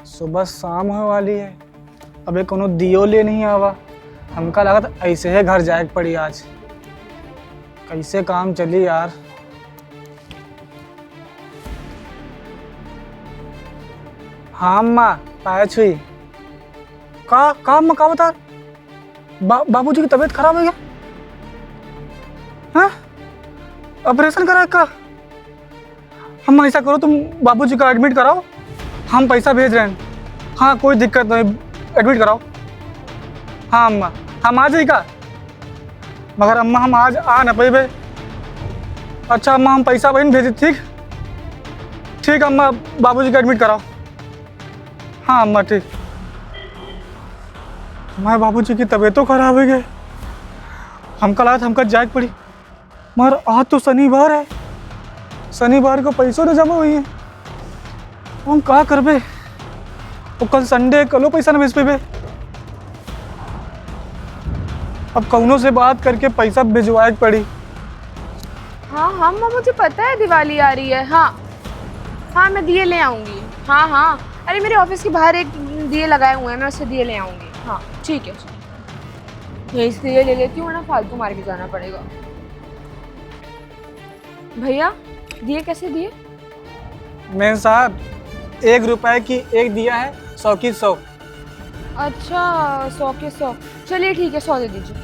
सुबह शाम होने वाली है, अबे कोनो दियो ले नहीं आवा। हमका लगा था ऐसे है घर जाए पड़ी आज। कैसे काम चली यार। हाँ अम्मा पाया छुई का अम्मा का बता। बाबूजी की तबीयत खराब हो गया। हाँ ऑपरेशन करा का। हम ऐसा करो तुम बाबूजी का एडमिट कराओ, हम पैसा भेज रहे हैं। हाँ कोई दिक्कत नहीं, एडमिट कराओ। हाँ अम्मा हम आ जाएगा, मगर अम्मा हम आज आ ना पाए। अच्छा अम्मा हम पैसा वहीं भेजे। ठीक ठीक अम्मा बाबूजी का एडमिट कराओ। हाँ अम्मा ठीक। हमारे बाबूजी की तबीयत खराब हो गई। हमका लगा था हमका जाग पड़ी, मगर आज तो शनिवार है, शनिवार को पैसों तो जमा हुई है। हम क्या करबे, तो कल संडे कलो पैसा ना भेज पे। अब कौनों से बात करके पैसा भिजवाए पड़ी। हाँ हाँ माँ मुझे पता है दिवाली आ रही है। हाँ हाँ मैं दिए ले आऊँगी। हाँ हाँ अरे मेरे ऑफिस के बाहर एक दिए लगाए हुए हैं, मैं उससे दिए ले आऊँगी। हाँ ठीक है ये इसलिए ले लेती हूँ ना, फालतू मार के जाना पड़ेगा। भैया दिए कैसे दिए? मेम साहब 1 रुपए की एक दिया है, 100 की 100। अच्छा 100 के 100, चलिए ठीक है 100 दे दीजिए।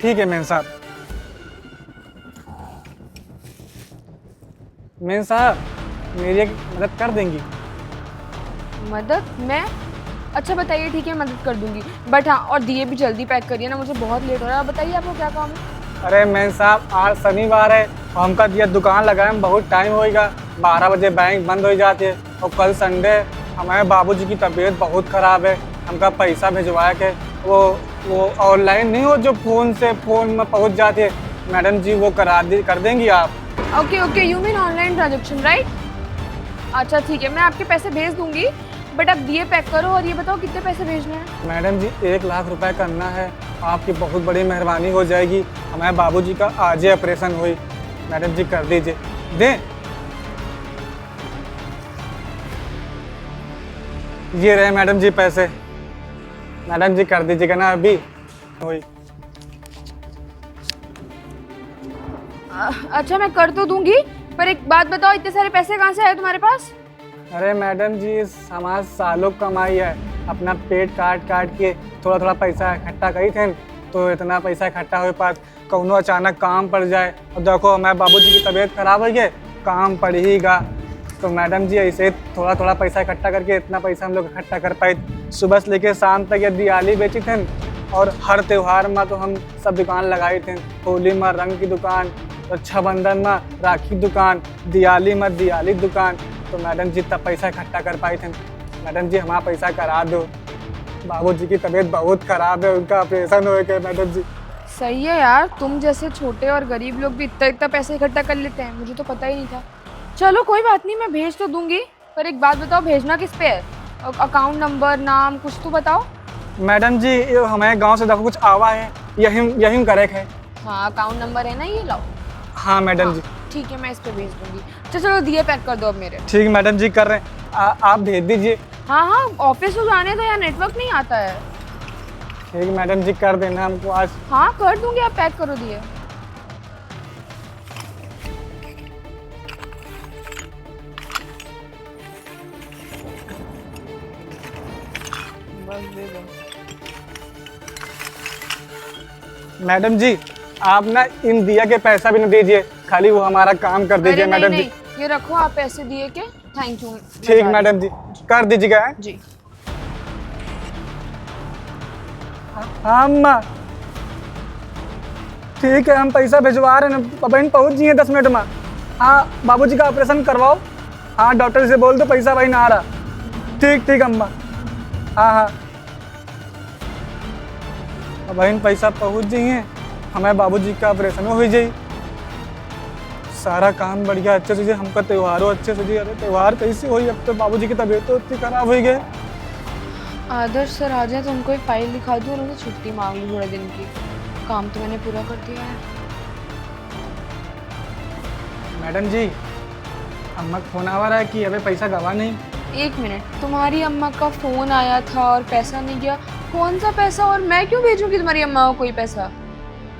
ठीक है मेम साहब। मेम साहब मेरी एक मदद कर देंगी? मदद? मैं? अच्छा बताइए, ठीक है मदद कर दूंगी, बट हाँ और दिए भी जल्दी पैक करिए ना, मुझे बहुत लेट हो रहा है। बताइए आपको क्या काम है? अरे मेम साहब आज शनिवार है और हमका दिया दुकान लगाए में बहुत टाइम होएगा। 12 बजे बैंक बंद हो जाती है और कल संडे हमारे बाबूजी की तबीयत बहुत ख़राब है। हमका पैसा भिजवाया के वो ऑनलाइन नहीं हो जो फ़ोन में पहुंच जाती है, मैडम जी वो कर देंगी आप? Okay okay you mean online transaction right. अच्छा ठीक है मैं आपके पैसे भेज दूंगी, बट आप दिए पैक करो और ये बताओ कितने पैसे भेजने हैं? मैडम जी 1 लाख रुपए करना है, आपकी बहुत बड़ी मेहरबानी हो जाएगी। हमारे बाबूजी का आज ही ऑपरेशन हुई, मैडम जी कर दीजिए। दें ये रहे मैडम जी पैसे, मैडम जी कर दीजिएगा ना अभी हुई। अच्छा मैं कर तो दूंगी, पर एक बात बताओ इतने सारे पैसे कहाँ से आए तुम्हारे पास? अरे मैडम जी हमारा सालों कमाई है, अपना पेट काट के थोड़ा पैसा इकट्ठा करी थे, तो इतना पैसा इकट्ठा हो पास कौनो अचानक काम पड़ जाए। और देखो हमारे बाबूजी की तबीयत खराब हो गई, काम पड़ हीगा, तो मैडम जी ऐसे थोड़ा पैसा इकट्ठा करके इतना पैसा हम लोग इकट्ठा कर पाए। सुबह से लेकर शाम तक ये दिवाली बेची थे और हर त्यौहार में तो हम सब दुकान लगाए थे। होली में रंग की दुकान, रक्षाबंधन में राखी दुकान, दिवाली में दिवाली दुकान, तो मैडम जी तब पैसा इकट्ठा कर पाए थे। मैडम जी हमारा पैसा करा दो, बाबूजी की तबीयत बहुत ख़राब है, उनका ऑपरेशन हो गया मैडम जी। सही है यार, तुम जैसे छोटे और गरीब लोग भी इतना पैसे इकट्ठा कर लेते हैं, मुझे तो पता ही नहीं था। चलो कोई बात नहीं मैं भेज तो दूंगी, पर एक बात बताओ भेजना किस पे है? अकाउंट नंबर नाम कुछ तो बताओ। मैडम जी हमारे गांव से देखो कुछ आवा है, यही करेक्ट है। हाँ अकाउंट नंबर है ना, ये लाओ। हाँ मैडम जी ठीक है मैं इस पे भेज दूंगी। चलो दिए पैक कर दो अब मेरे। ठीक मैडम जी कर रहे हैं, आप भेज दीजिए। हाँ हाँ ऑफिस तो जाने दो, यार नेटवर्क नहीं आता है। ठीक मैडम जी कर देना हमको आज। हाँ कर दूंगी, आप पैक करो दिए। बस दे दो। मैडम जी आप ना इन दिया के पैसा भी न दीजिए, खाली वो हमारा काम कर दीजिए। अरे मैडम नहीं, जी नहीं, ये रखो आप पैसे दिए के। Thank you. ठीक मैडम जी कर दीजिएगा। जी। हाँ अम्मा ठीक है हम पैसा भिजवा रहे हैं, बहन पहुंच गई है 10 मिनट में। हाँ बाबूजी का ऑपरेशन करवाओ, हाँ डॉक्टर से बोल दो पैसा भाई ना आ रहा। ठीक अम्मा। हाँ बहन पैसा पहुंच गई है, हमारे बाबूजी का ऑपरेशन हो जाए। सारा काम बढ़िया अच्छे से, हमका त्योहारों अच्छे से। अरे त्यौहार कैसे हुई, अब तो बाबूजी की तबीयत तो इतनी खराब हो गई। आदर्श सर आ जाए तो उनको एक फाइल दिखा दूँ और उनसे छुट्टी मांग लूँ थोड़े दिन की। काम तो मैंने पूरा कर दिया है। मैडम जी अम्मा फोन आ रहा है कि अबे पैसा गवा नहीं। एक मिनट, तुम्हारी अम्मा का फ़ोन आया था और पैसा नहीं गया। कौन सा पैसा? और मैं क्यों भेजूंगी तुम्हारी अम्मा को कोई पैसा?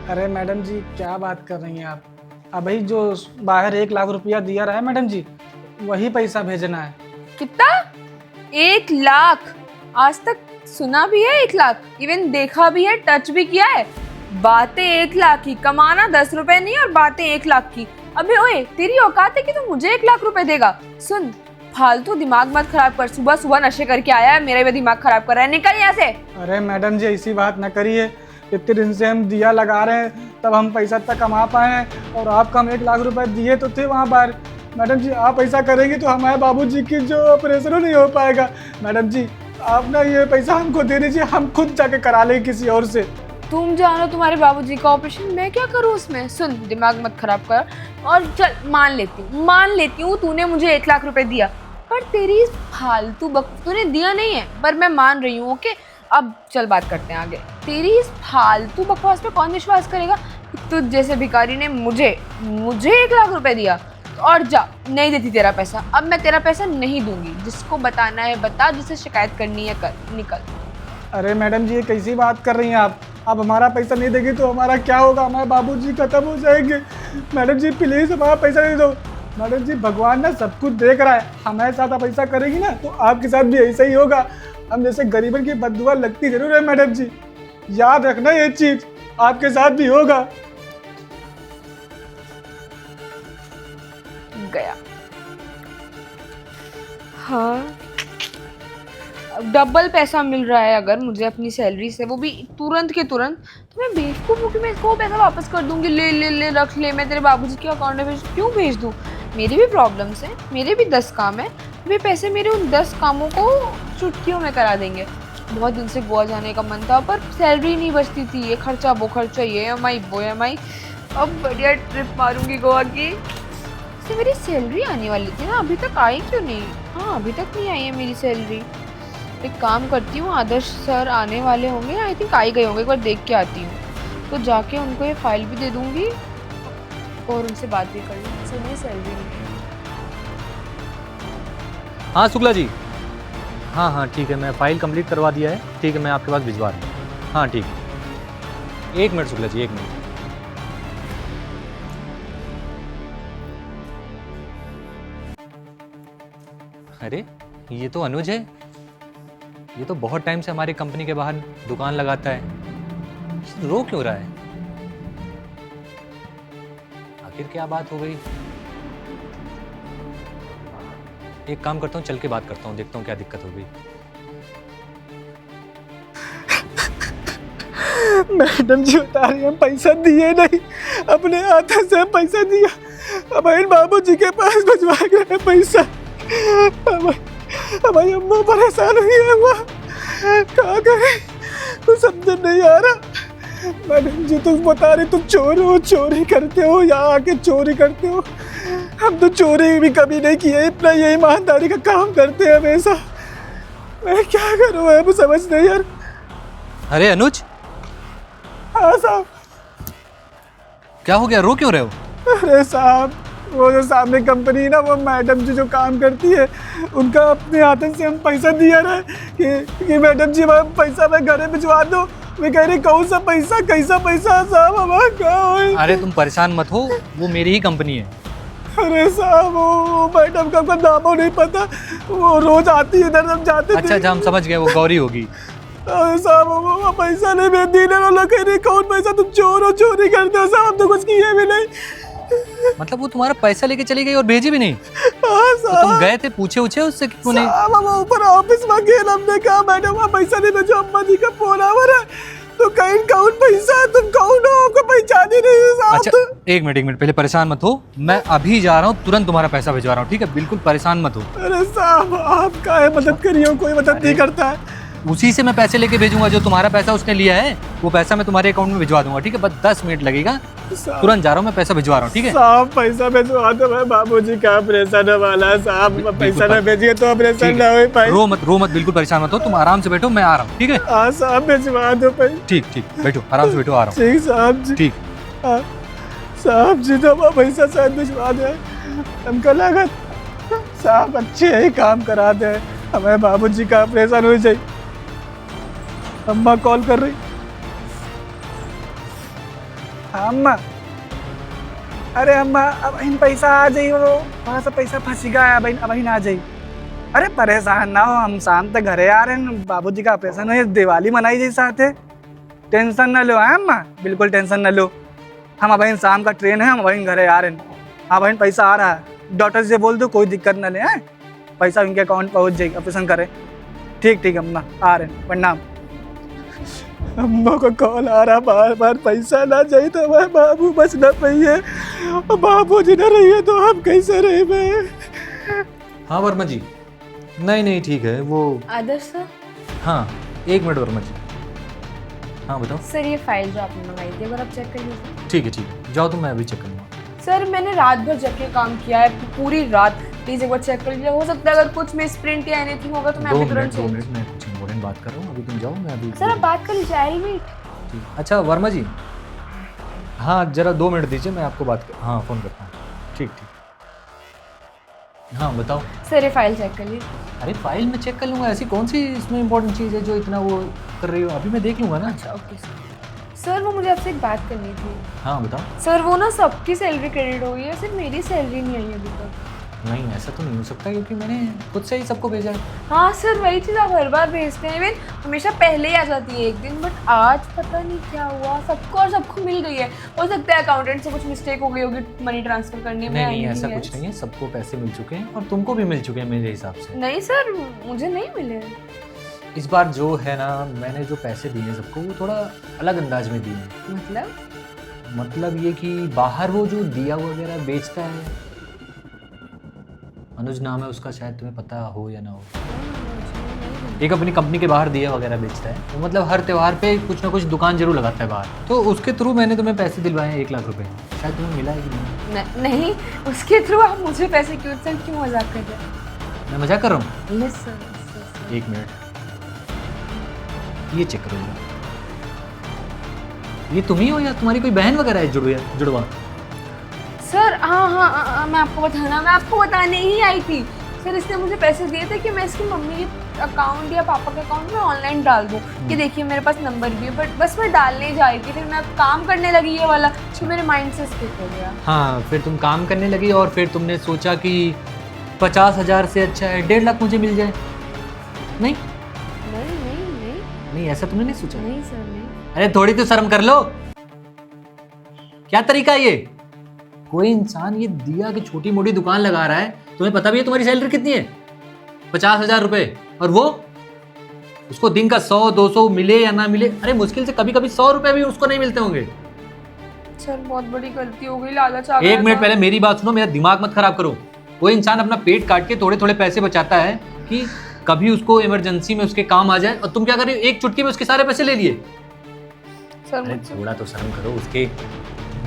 अरे मैडम जी क्या बात कर रही हैं आप? अभी जो बाहर 1 लाख रुपया दिया रहा है मैडम जी, वही पैसा भेजना है। कितना? 1 लाख? आज तक सुना भी है 1 लाख? इवन देखा भी है, टच भी किया है? बातें 1 लाख की, कमाना 10 रुपए नहीं और बातें 1 लाख की। अबे ओए, तेरी औकात है कि तू मुझे 1 लाख रुपए देगा? सुन, फालतू दिमाग मत खराब कर। सुबह सुबह नशे करके आया है, मेरा भी दिमाग खराब कर रहा है। निकल यहाँ से। अरे मैडम जी ऐसी बात ना करिए, इतने दिन से हम दिया लगा रहे हैं तब हम पैसा तक कमा पाए हैं, और आपको हम 1 लाख रुपए दिए तो थे वहाँ बाहर। मैडम जी आप ऐसा करेंगे तो हमारे बाबूजी की जो ऑपरेशन नहीं हो पाएगा। मैडम जी आप ना ये पैसा हमको दे दीजिए, हम खुद जाके करा लेंगे किसी और से। तुम जानो तुम्हारे बाबूजी का ऑपरेशन, मैं क्या करूँ उसमें? सुन, दिमाग मत खराब कर। और चल, मान लेती हूँ तूने मुझे 1 लाख रुपए दिया, पर तेरी फालतू तूने दिया नहीं है, पर मैं मान रही हूँ। ओके, अब चल बात करते हैं आगे। तेरी इस फालतू बकवास पे कौन विश्वास करेगा? तुझ जैसे भिखारी ने मुझे 1 लाख रुपए दिया, और जा, नहीं देती तेरा पैसा। अब मैं तेरा पैसा नहीं दूंगी। जिसको बताना है बता, जिसे शिकायत करनी है कर, निकल। अरे मैडम जी ये कैसी बात कर रही हैं आप? हमारा पैसा नहीं देगी तो हमारा क्या होगा? हमारे बाबूजी खत्म हो जाएंगे। मैडम जी प्लीज़ हमारा पैसा दे दो। मैडम जी भगवान ना सब कुछ देख रहा है, हमारे साथ आप ऐसा करेगी ना तो आपके साथ भी ऐसा ही होगा। हम जैसे गरीबन की बद्दुआ लगती जरूर है मैडम जी, याद रखना ये चीज़ आपके साथ भी होगा। गया। हाँ, डबल पैसा मिल रहा है अगर मुझे अपनी सैलरी से, वो भी तुरंत के तुरंत, तो मैं बेवकूफ़ हूँ कि मैं इसको पैसा वापस कर दूंगी। ले ले ले, रख ले, मैं तेरे बाबूजी के अकाउंट में क्यों भेज दूँ? मेरी भी प्रॉब्लम्स हैं, मेरे भी 10 काम है। वे पैसे मेरे उन 10 कामों को चुटकियों में करा देंगे। बहुत दिन से गोवा जाने का मन था, पर सैलरी नहीं बचती थी। ये खर्चा वो खर्चा, ये EMI वो EMI। अब बढ़िया ट्रिप मारूंगी गोवा की। से मेरी सैलरी आने वाली थी ना, अभी तक आई क्यों नहीं? हाँ, अभी तक नहीं आई है मेरी सैलरी। एक काम करती हूँ, आदर्श सर आने वाले होंगे, आई थिंक आ ही गए होंगे, एक बार देख के आती हूँ। तो जाके उनको ये फाइल भी दे दूँगी और उनसे बात भी कर लूँगी। सर मेरी सैलरी नहीं है। हाँ शुक्ला जी, हाँ ठीक है, मैं फ़ाइल कंप्लीट करवा दिया है। ठीक है, मैं आपके पास भिजवा रहा हूँ। हाँ ठीक है, 1 मिनट शुक्ला जी, 1 मिनट। अरे ये तो अनुज है, ये तो बहुत टाइम से हमारी कंपनी के बाहर दुकान लगाता है। रो क्यों रहा है? आखिर क्या बात हो गई? एक काम करता हूँ, चल के बात करता हूँ, देखता हूँ क्या दिक्कत हो गई। मैडम जी बता रही हम पैसा दिए नहीं, अपने हाथों से पैसा दिया, हमारे बाबूजी के पास भिजवा के पैसा। हमारी अम्मा परेशान हुई है, वहाँ क्या करे कुछ समझ नहीं आ रहा। मैडम जी तुम बता रही तुम चोर हो, चोरी करते हो, यहाँ आके चोरी करते हो। हम तो चोरी भी कभी नहीं किए, इतना ये ईमानदारी का काम करते हैं हमेशा। मैं क्या करूँ, अब समझ नहीं यार। अरे अनुज, हाँ साहब। क्या हो गया, रो क्यों रहे हो? अरे साहब वो जो सामने कंपनी ना, वो मैडम जी जो काम करती है, उनका अपने हाथों से हम पैसा दिया रहे कि मैडम जी हमारा पैसा मैं घर भिजवा दो। मैं कह रही कौन सा पैसा, कैसा पैसा साहब, हमारा क्या हो? अरे तुम परेशान मत हो, वो मेरी ही कंपनी है। अरे साहब वो मैडम का नामों नहीं पता, वो रोज आती है इधर, हम जाते थे। अच्छा हम समझ गए, वो गौरी होगी। अरे साहब वो पैसा नहीं भेज दी ना, कह रही कौन पैसा, तुम चोर हो, चोरी करते हो साहब, तो कुछ किए भी नहीं। मतलब वो तुम्हारा पैसा लेके चली गई और भेजी भी नहीं? हाँ तो तुम गए थे, पूछे उससे कि क्यों नहीं? वो ऊपर ऑफिस में गए, हमने कहा मैडम वहाँ पैसा नहीं भेजो, अम्मा जी का फोन आ रहा है। तो कहीं कौन पैसा, तुम कौन हो, आपको पहचान ही नहीं है साहब। अच्छा एक मिनट, पहले परेशान मत हो, मैं अभी जा रहा हूँ, तुरंत तुम्हारा पैसा भिजवा रहा हूँ, ठीक है? बिल्कुल परेशान मत हो। अरे साहब आप काहे मदद करिए, कोई मदद नहीं करता है। उसी से मैं पैसे लेके भेजूंगा, जो तुम्हारा पैसा उसने लिया है, वो पैसा मैं तुम्हारे अकाउंट में भिजवा दूंगा, ठीक है? बस 10 मिनट लगेगा, तुरंत जा रहा हूँ, मैं पैसा भिजवा रहा हूँ, ठीक है? साहब पैसा भिजवा दो, मैं बाबूजी का ऑपरेशन वाला है साहब, पैसा ना भेजिए तो ऑपरेशन ना हो पाए। रो मत, बिल्कुल परेशान मत हो, तुम आराम से बैठो, मैं आ रहा हूँ, ठीक है? हाँ साहब भिजवा दो पैसा। ठीक, बैठो, आराम से बैठो, आ रहा हूँ। ठीक साहब जी। ठीक। साहब जी तो पैसा शायद भिजवा दे, हमको लागत साहब अच्छे ही काम करा दे, हमें बाबूजी का ऑपरेशन हो जाए। अम्मा कॉल कर रही। हाँ अम्मा। अरे अम्मा अब इन पैसा आ जाई, वो वहाँ से पैसा फंसी गया, अब इन आ जाई। अरे परेशान ना हो, हम शाम तक घरे आ रहे हैं, बाबूजी का ऑपरेशन है, दिवाली मनाई जाए साथ है। टेंशन न लो है अम्मा, बिल्कुल टेंशन न लो। हम अब शाम का ट्रेन है, हम वहीं घरे आ रहे हैं। हाँ बहन पैसा आ रहा है, डॉक्टर से बोल दो कोई दिक्कत न ले, हैं पैसा उनके अकाउंट पहुँच जाएगी, ऑपरेशन करे। ठीक ठीक अम्मा, आ रहे हैं, प्रणाम। अम्मा को कॉल आ रहा बार बार, पैसा ना चाहिए तो वह बाबू बच न पाइए, बाबू जी न रहिए तो हम कैसे रहे मैं। हाँ वर्मा जी, नहीं ठीक है वो। आदर्श सर। हाँ 1 मिनट वर्मा जी। हाँ बताओ। सर ये फाइल जो आपने मंगाई थी, अगर आप चेक कर लीजिए। ठीक है, जाओ तो मैं अभी चेक करूँगा। सर मैंने रात भर जग के काम किया है, पूरी रात। प्लीज एक बार चेक कर लीजिए, हो सकता है अगर कुछ मिस प्रिंट या एनीथिंग होगा तो मैं अभी तुरंत 2 मिनट मैं कुछ इम्पोर्टेंट बात कर रहा हूँ, अभी तुम जाओ, मैं अभी। सर आप बात कर लीजिए, आई विल वेट। अच्छा वर्मा जी, हाँ जरा 2 मिनट दीजिए, मैं आपको हाँ फ़ोन करता हूँ। ठीक। हाँ बताओ। सर ये फाइल चेक कर लीजिए। अरे फाइल में चेक कर लूँगा, ऐसी कौन सी इसमें इंपॉर्टेंट चीज़ है जो इतना वो कर रही हो, अभी मैं देख लूँगा ना। अच्छा ओके सर, वो मुझे आपसे एक बात करनी थी। हाँ बताओ। सर वो ना सबकी सैलरी क्रेडिट हो गई है, सिर्फ मेरी सैलरी नहीं आई अभी तक। नहीं ऐसा तो नहीं हो सकता, क्योंकि मैंने खुद से ही सबको भेजा है। हाँ सर वही चीज़ आप हर बार भेजते हैं, इवन हमेशा पहले ही आ जाती है एक दिन, बट आज पता नहीं क्या हुआ, सबको मिल गई है। हो सकता है अकाउंटेंट से कुछ मिस्टेक हो गई होगी मनी ट्रांसफर करने में। नहीं ऐसा कुछ नहीं है, सबको पैसे मिल चुके हैं और तुमको भी मिल चुके हैं मेरे हिसाब से। नहीं सर मुझे नहीं मिले। इस बार जो है ना, मैंने जो पैसे दिए सबको वो थोड़ा अलग अंदाज में दिए हैं। मतलब ये कि बाहर वो जो दिया वगैरह बेचता है, अनुज नाम है उसका, शायद तुम्हें पता हो या ना हो। एक अपनी कंपनी के बाहर दिया वगैरह बेचता है, तो मतलब हर त्यौहार पे कुछ ना कुछ दुकान जरूर लगाता है बाहर, तो उसके थ्रू मैंने तुम्हें पैसे दिलवाए हैं 1 लाख रुपए। शायद तुम्हें मिला है कि नहीं, उसके थ्रू आप मुझे पैसे क्यों मजाक कर रहे हैं? मैं मजाक कर रहा हूँ। Yes sir. 1 मिनट, ये चेक करो। ये तुम ही हो या तुम्हारी कोई बहन वगैरह है जुड़वा? सर हाँ, मैं आपको बताने ही आई थी। सर इसने मुझे पैसे दिए थे कि मैं इसकी मम्मी के अकाउंट या पापा के अकाउंट में ऑनलाइन डाल दूँ, कि देखिए मेरे पास नंबर भी है, बट बस मैं डालने जा रही थी, फिर मैं काम करने लगी ये वाला, तो मेरे माइंड से स्किप हो गया। हाँ फिर तुम काम करने लगी और फिर तुमने सोचा कि 50,000 से अच्छा है 1.5 लाख मुझे मिल जाए। नहीं, ऐसा तुमने नहीं सोचा? नहीं सर नहीं। अरे थोड़ी तो शर्म कर लो, क्या तरीका है ये? कोई इंसान ये दिया कि छोटी मोटी दुकान लगा रहा है, तुम्हें पता भी है तुम्हारी सैलरी कितनी है? 50,000 रुपए, और वो उसको दिन का 100-200 मिले या ना मिले, अरे मुश्किल से कभी कभी 100 रुपए भी उसको नहीं मिलते होंगे। सर बहुत बड़ी गलती हो गई, लालच आ गया। 1 मिनट पहले मेरी बात सुनो, मेरा दिमाग मत खराब करो। कोई इंसान अपना पेट काट के थोड़े थोड़े पैसे बचाता है कि कभी उसको इमरजेंसी में उसके काम आ जाए, और तुम क्या कर रही हो, एक चुटकी में उसके सारे पैसे ले लिए। सर थोड़ा तो शर्म करो। उसके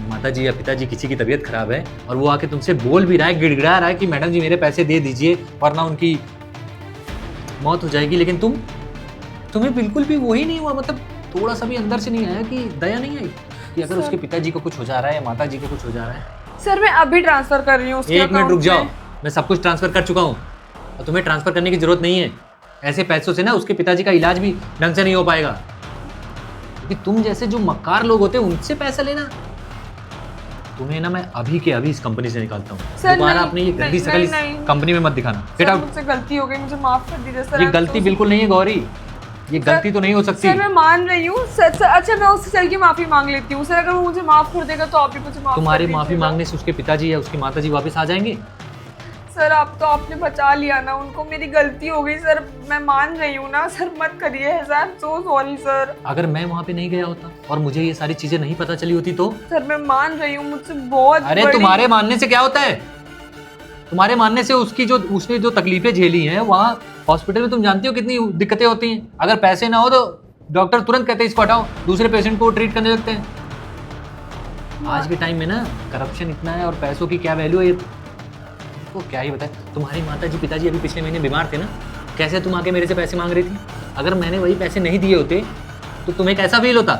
माताजी या पिताजी किसी की तबीयत खराब है और वो आके तुमसे बोल भी रहा है, गिड़गिड़ा रहा है कि मैडम जी मेरे पैसे दे दीजिए वरना उनकी मौत हो जाएगी, लेकिन तुम्हें बिल्कुल भी वही नहीं हुआ, मतलब थोड़ा सा भी अंदर से नहीं आया कि दया नहीं आई कि अगर उसके पिताजी को कुछ हो जा रहा है या माताजी को कुछ हो जा रहा है। सर मैं अभी ट्रांसफर कर रही हूँ। 1 मिनट रुक जाओ, मैं सब कुछ ट्रांसफर कर चुका हूँ और तुम्हें ट्रांसफर करने की जरूरत नहीं है। ऐसे पैसों से ना उसके पिताजी का इलाज भी ढंग से नहीं हो पाएगा, क्योंकि तुम जैसे जो मक्कार लोग होते हैं उनसे पैसा लेना, तुम्हें ना मैं अभी के अभी इस कंपनी से निकालता हूँ। दोबारा अपनी ये गंदी शकल इस कंपनी में मत दिखाना। Get out. मुझसे गलती हो गई, मुझे माफ कर दीजिए सर। ये गलती बिल्कुल नहीं है गौरी, ये गलती तो नहीं हो सकती। सर मैं मान रही हूँ सर। अच्छा मैं उससे चल के माफी मांग लेती हूँ सर, अगर वो मुझे माफ कर देगा तो आप भी मुझे माफ कर दीजिएगा। तुम्हारी माफी मांगने से उसके पिताजी या उसकी माताजी वापस आ जाएंगे? सर आप तो आपने बचा लिया ना उनको, मेरी गलती हो गई सर, मैं मान रही हूँ ना सर, मत करिए ऐसा। I am so sorry sir. अगर मैं वहाँ पे नहीं गया होता और मुझे ये सारी चीजें नहीं पता चली होती तो? सर मैं मान रही हूँ, मुझसे बहुत अरे तुम्हारे मानने से क्या होता है? तुम्हारे मानने से उसने जो तकलीफें झेली हैं वहाँ हॉस्पिटल में तुम जानती हो कितनी दिक्कतें होती हैं। अगर पैसे ना हो तो डॉक्टर तुरंत कहते हैं इसको हटाओ, दूसरे पेशेंट को ट्रीट करने लगते हैं। आज के टाइम में ना करप्शन इतना है और पैसों की क्या वैल्यू है ये तो क्या ही बताए। तुम्हारी माताजी पिताजी अभी पिछले महीने बीमार थे ना, कैसे तुम आके मेरे से पैसे मांग रही थी? अगर मैंने वही पैसे नहीं दिए होते तो तुम्हें कैसा फील होता?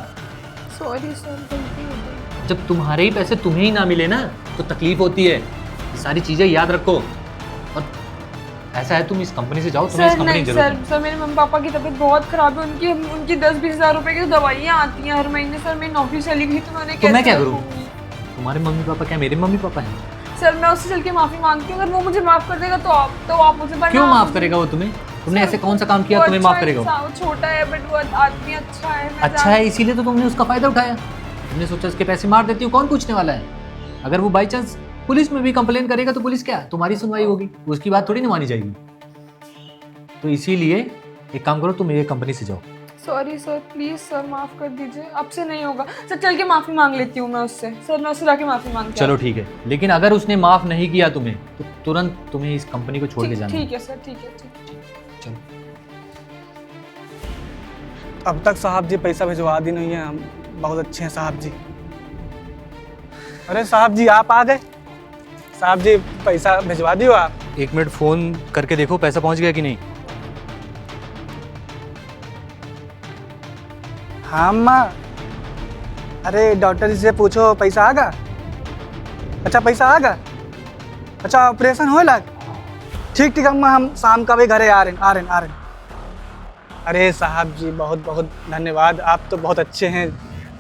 सॉरी सर, गलती हो गई। जब तुम्हारे ही पैसे तुम्हें ही ना मिले ना तो तकलीफ होती है। ये सारी चीजें याद रखो। और ऐसा है तुम इस कंपनी से जाओ, तुम्हें इस सर कंपनी नहीं की जरूरत सर, नहीं। सर मेरे मम्मी पापा की तबीयत बहुत खराब है, उनकी 10-20 हज़ार रुपए की दवाइयाँ आती हैं हर महीने। सर मेरी नौकरी चली गई तो मैंने तो मैं क्या करूँ? रखूंगी? तुम्हारे मम्मी पापा क्या मेरे मम्मी पापा हैं? सर मैं उससे चल के माफी मांगती हूँ, अगर वो मुझे माफ कर देगा तो आप मुझे वरना क्यों आप माफ मुझे- करेगा वो तुम्हें? तुमने सर, ऐसे कौन सा काम किया वो तुम्हें अच्छा माफ करेगा वो? इंसान- वो छोटा है बट वो आदमी अच्छा है। मैं अच्छा है इसीलिए तो तुमने उसका फायदा उठाया। तुमने सोचा उसके पैसे मार देती हूँ, कौन पूछने वाला है? अगर वो बाई चांस पुलिस में भी कंप्लेन करेगा तो पुलिस क्या तुम्हारी सुनवाई होगी, उसकी बात थोड़ी ना मानी जाएगी। तो इसीलिए एक काम करो, तुम मेरी कंपनी से जाओ। सॉरी सर, प्लीज सर माफ कर दीजिए, अब से नहीं होगा। सर चल के माफी मांग लेती हूँ मैं उससे। सर मैं उससे जाके माफी मांगती हूँ। चलो ठीक है, लेकिन अगर उसने माफ नहीं किया तुम्हें तो तुरंत तुम्हें इस कंपनी को छोड़ के जाना है। ठीक है सर, ठीक है ठीक। चलो। अब तक साहब जी पैसा भिजवा दी नहीं है, हम बहुत अच्छे हैं साहब जी। अरे साहब जी आप आ गए। साहब जी पैसा भिजवा दियो आप। 1 मिनट फोन करके देखो पैसा पहुंच गया कि नहीं। हाँ अम्मा। अरे डॉक्टर जी से पूछो पैसा आगा। अच्छा पैसा आगा। अच्छा ऑपरेशन हो लग। ठीक ठीक अम्मा, हम शाम का भी घरे आ रहे हैं। अरे साहब जी बहुत बहुत धन्यवाद, आप तो बहुत अच्छे हैं।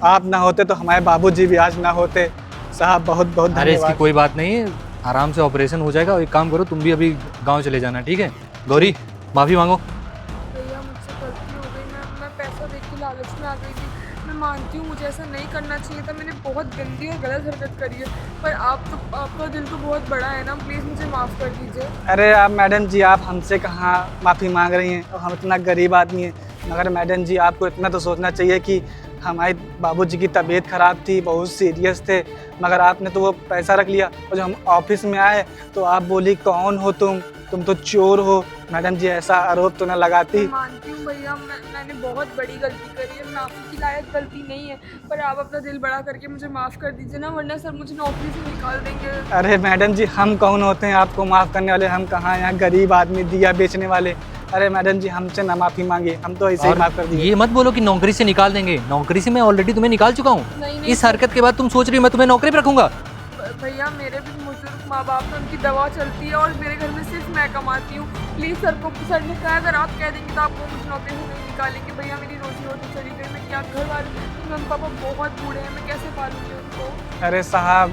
आप ना होते तो हमारे बाबूजी भी आज ना होते। साहब बहुत बहुत अरे इसकी धन्यवाद। कोई बात नहीं है, आराम से ऑपरेशन हो जाएगा। और एक काम करो, तुम भी अभी गांव चले जाना, ठीक है? गौरी माफी मांगो। भैया मुझसे गलती हो गई, मैं पैसा देख के लालच में आ गई थी। मैं मानती हूँ मुझे ऐसा नहीं करना चाहिए था, मैंने बहुत गंदी और गलत हरकत करी है, पर आपका दिल तो बहुत बड़ा है ना, प्लीज़ मुझे माफ़ कर दीजिए। अरे आप मैडम जी, आप हमसे कहाँ माफ़ी मांग रही हैं? और हम इतना गरीब आदमी हैं। मगर मैडम जी आपको इतना तो सोचना चाहिए कि हमारे बाबूजी की तबीयत ख़राब थी, बहुत सीरियस थे, मगर आपने तो वो पैसा रख लिया। और जब हम ऑफिस में आए तो आप बोली कौन हो तुम तो चोर हो। मैडम जी ऐसा आरोप तो न लगाती। मैं मानती हूँ भैया, मैंने बहुत बड़ी गलती करी है, माफ़ी की लायक गलती नहीं है, पर आप अपना दिल बड़ा करके मुझे माफ़ कर दीजिए ना, वरना सर मुझे नौकरी से निकाल देंगे। अरे मैडम जी हम कौन होते हैं आपको माफ़ करने वाले? हम कहाँ यहाँ गरीब आदमी दिया बेचने वाले। अरे मैडम जी हमसे ना माफ़ी मांगिए, हम तो ऐसे ही और माफ़ कर दिए। ये मत बोलो कि नौकरी से निकाल देंगे, नौकरी से मैं ऑलरेडी तुम्हें निकाल चुका हूँ। नहीं, इस हरकत के बाद तुम सोच रही हो मैं तुम्हें नौकरी पे रखूंगा? भैया मेरे भी बुजुर्ग माँ बाप हैं, उनकी दवा चलती है और मेरे घर में सिर्फ मैं कमाती हूँ। प्लीज़ सर ने कहा अगर आप कह देंगे तो आपको मुझे नौकरी से नहीं निकालेंगे। भैया मेरी रोजी रोटी चली गई, मैं क्या घर वाले मम्मी पापा बहुत बूढ़े हैं, मैं कैसे पालूंगी उनको? अरे साहब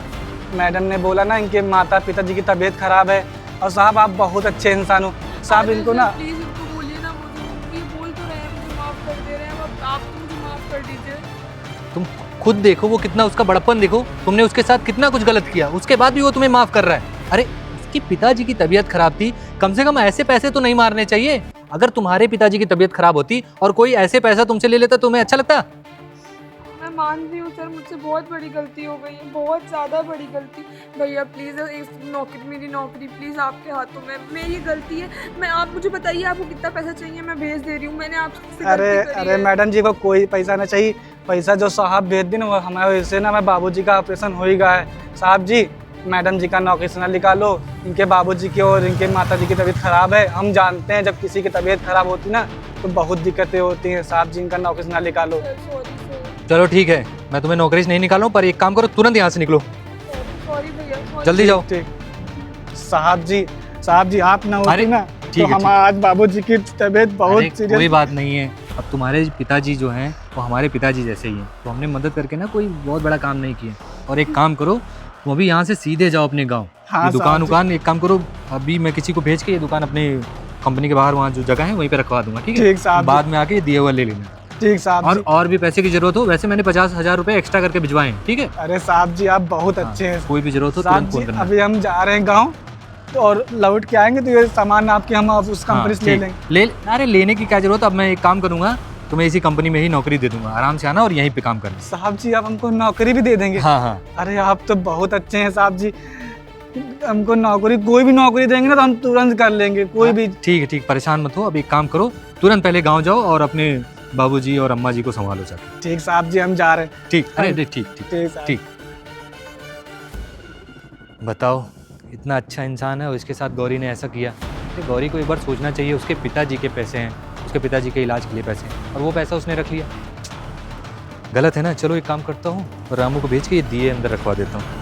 मैडम ने बोला ना इनके माता पिताजी की तबीयत ख़राब है। और साहब आप बहुत अच्छे इंसान हो साहब। इनको ना प्लीज़ उनको बोलिए ना, मुझे ये बोल तो रहे हैं मुझे माफ़ कर दे रहे हैं, अब आप तो मुझे माफ़ कर दीजिए। तुम खुद देखो वो कितना, उसका बड़प्पन देखो, तुमने उसके साथ कितना कुछ गलत किया, उसके बाद भी वो तुम्हें माफ कर रहा है। अरे उसकी पिताजी की तबीयत खराब थी, कम से कम ऐसे पैसे तो नहीं मारने चाहिए। अगर तुम्हारे पिताजी की तबीयत खराब होती और कोई ऐसे पैसा तुमसे ले लेता तुम्हें अच्छा लगता? मैं मान रही हूँ सर, मुझसे बहुत बड़ी गलती हो गई है, बहुत ज़्यादा बड़ी गलती। भैया प्लीज़ मेरी नौकरी प्लीज़ आपके हाथों में, मेरी गलती है। आप मुझे बताइए आपको कितना पैसा चाहिए, मैं भेज दे रही हूँ। मैंने आपसे अरे मैडम जी को कोई पैसा ना चाहिए। पैसा जो साहब भेज दी ना वो हमारे वजह से ना मैं बाबूजी का ऑपरेशन हो ही गया है। साहब जी मैडम जी का नौकरी से ना निकालो, इनके बाबूजी की और इनके माताजी की तबीयत ख़राब है। हम जानते हैं जब किसी की तबीयत ख़राब होती ना तो बहुत दिक्कतें होती हैं। साहब जी इनका नौकरी से ना निकालो। सॉरी सर, चलो ठीक है, मैं तुम्हें नौकरी से नहीं निकाल रहा हूँ, पर एक काम करो तुरंत यहाँ से निकलो, सॉरी भैया, sorry। जल्दी जाओ। ठीक साहब जी आप ना अरे, होती ना ठीक तो है, हम आज बाबूजी की तबीयत अरे, बहुत कोई सीरियस। बात नहीं है। अब तुम्हारे पिताजी जो हैं वो हमारे पिताजी जैसे ही हैं, तो हमने मदद करके ना कोई बहुत बड़ा काम नहीं किया। और एक काम करो, तुम अभी यहाँ से सीधे जाओ अपने गाँव। हाँ, ये दुकान साहब जी। उकान एक काम करो, अभी मैं किसी को भेज के ये दुकान अपने कंपनी के बाहर वहाँ जो जगह है वहीं पे रखवा दूंगा, ठीक है? ठीक साहब जी। बाद में आके दिए हुआ ले लेना। ठीक साहब जी। और भी पैसे की जरूरत हो, वैसे मैंने 50,000 रुपए एक्स्ट्रा करके भिजवाए हैं, ठीक है? अरे साहब जी आप बहुत हाँ, अच्छे हैं। कोई भी जरूरत हो साहब तुरंत जी फोन करना। अभी हम जा रहे हैं गांव तो और लौट के आएंगे तो ये सामान आपके हम उस कंपनी से ले ठीक। लेंगे। अरे लेने की क्या जरूरत, अब मैं एक काम करूंगा, तुम्हें इसी कंपनी में ही नौकरी दे दूंगा, आराम से आना और यहीं पे काम करना। साहब जी आप हमको नौकरी भी दे देंगे? हाँ हाँ, अरे आप तो बहुत अच्छे हैं साहब जी। हमको नौकरी कोई भी नौकरी देंगे ना तो हम तुरंत कर लेंगे कोई भी। ठीक है, ठीक, परेशान मत हो। अब एक काम करो, तुरंत पहले गाँव जाओ और अपने बाबूजी और अम्मा जी को संभालो जाके। ठीक साहब जी हम जा रहे हैं। ठीक, अरे ठीक ठीक ठीक साहब। ठीक। बताओ, इतना अच्छा इंसान है और इसके साथ गौरी ने ऐसा किया। तो गौरी को एक बार सोचना चाहिए, उसके पिताजी के पैसे हैं, उसके पिताजी के इलाज के लिए पैसे हैं, और वो पैसा उसने रख लिया। गलत है ना? चलो एक काम करता हूँ, रामू को भेज के ये दिए अंदर रखवा देता हूँ।